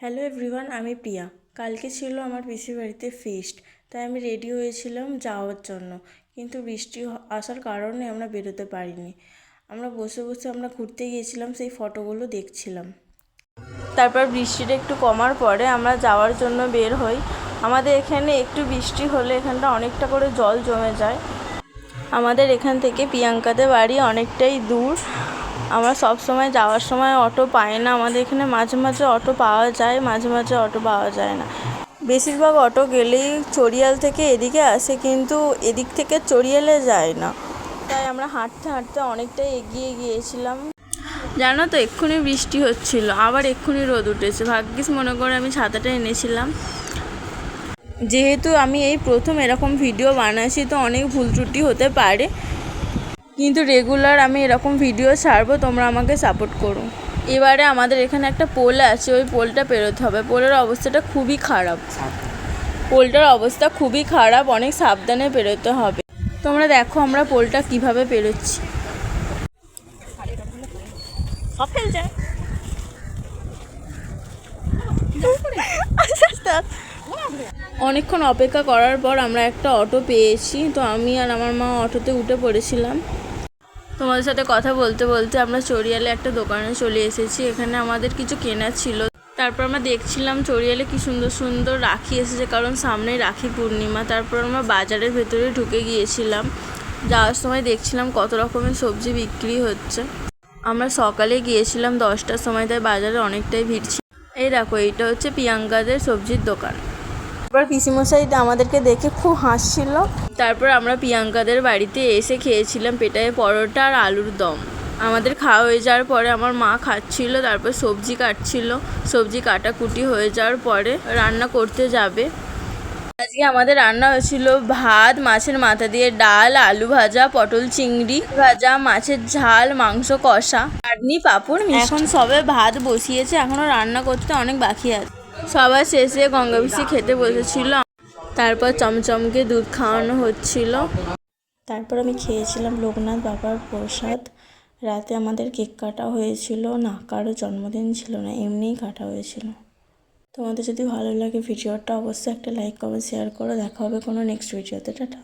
Hello everyone, আমি প্রিয়া। কালকে ছিল আমার পিসির বাড়িতে ফিস্ট, তাই আমি রেডি হয়েছিলাম যাওয়ার জন্য, কিন্তু বৃষ্টি আসার কারণে আমরা বেরোতে পারিনি। আমরা বসে বসে আমরা ঘুরতে গিয়েছিলাম, সেই ফটোগুলো দেখছিলাম। তারপর বৃষ্টিটা একটু কমার পরে আমরা যাওয়ার জন্য বের হই। আমাদের এখানে একটু বৃষ্টি হলে এখানটা অনেকটা করে জল জমে যায়। আমাদের এখান থেকে প্রিয়াঙ্কাদের বাড়ি অনেকটাই দূর। আমরা সব সময় যাওয়ার সময় অটো পাই না। আমাদের এখানে মাঝে মাঝে অটো পাওয়া যায়, মাঝে মাঝে অটো পাওয়া যায় না। বেশিরভাগ অটো গেলেই চড়িয়াল থেকে এদিকে আসে, কিন্তু এদিক থেকে চড়িয়ালে যায় না। তাই আমরা হাঁটতে হাঁটতে অনেকটাই এগিয়ে গিয়েছিলাম। জানো তো, এক্ষুনি বৃষ্টি হচ্ছিল, আবার এক্ষুনি রোদ উঠেছে। ভাগ্যিস মনে করে আমি ছাতাটা এনেছিলাম। যেহেতু আমি এই প্রথম এরকম ভিডিও বানাচ্ছি, তো অনেক ভুল ত্রুটি হতে পারে, কিন্তু রেগুলার আমি এরকম ভিডিও ছাড়বো, তোমরা আমাকে সাপোর্ট করো। এবারে আমাদের এখানে একটা পোল আছে, ওই পোলটা পেরোতে হবে। পোলের অবস্থাটা খুবই খারাপ, অনেক সাবধানে পেরোতে হবে। তোমরা দেখো আমরা পোলটা কিভাবে পেরোচ্ছি। অনেকক্ষণ অপেক্ষা করার পর আমরা একটা অটো পেয়েছি, তো আমি আর আমার মা অটোতে উঠে পড়েছিলাম। তোমাদের সাথে কথা বলতে বলতে আমরা চড়িয়ালে একটা দোকানে চলে এসেছি। এখানে আমাদের কিছু কেনার ছিল। তারপর আমরা দেখছিলাম চড়িয়ালে কি সুন্দর সুন্দর রাখি এসেছে, কারণ সামনেই রাখি পূর্ণিমা। তারপর আমরা বাজারের ভেতরে ঢুকে গিয়েছিলাম। যাওয়ার সময় দেখছিলাম কত রকমের সবজি বিক্রি হচ্ছে। আমরা সকালে গিয়েছিলাম 10টার সময়, তাই বাজারে অনেকটাই ভিড় ছিল। এই দেখো, এইটা হচ্ছে প্রিয়াঙ্কাদের সবজির দোকান। তারপর পিসিমশাই আমাদেরকে দেখে খুব হাসছিল। তারপর আমরা প্রিয়াঙ্কাদের বাড়িতে এসে খেয়েছিলাম পেটায় পরোটা আর আলুর দম। আমাদের খাওয়া হয়ে যাওয়ার পরে আমার মা খাচ্ছিল, তারপর সবজি কাটছিল। সবজি কাটাকুটি হয়ে যাওয়ার পরে রান্না করতে যাবে। আজকে আমাদের রান্না হয়েছিল ভাত, মাছের মাথা দিয়ে ডাল, আলু ভাজা, পটল চিংড়ি ভাজা, মাছের ঝাল, মাংস কষা, চাটনি, পাঁপড়। এখন সবে ভাত বসিয়েছে, এখনো রান্না করতে অনেক বাকি আছে। সবার শেষে গঙ্গা পিসি খেতে বসেছিল। তারপর চমচমকে দুধ খাওয়ানো হচ্ছিল। তারপর আমি খেয়েছিলাম লোকনাথ বাবার প্রসাদ। রাতে আমাদের কেক কাটা হয়েছিল না, কারো জন্মদিন ছিল না, এমনিই কাটা হয়েছিল। তোমাদের যদি ভালো লাগে ভিডিওটা, অবশ্যই একটা লাইক কমেন্ট শেয়ার করো। দেখা হবে কোনো নেক্সট ভিডিওতে। টাটা।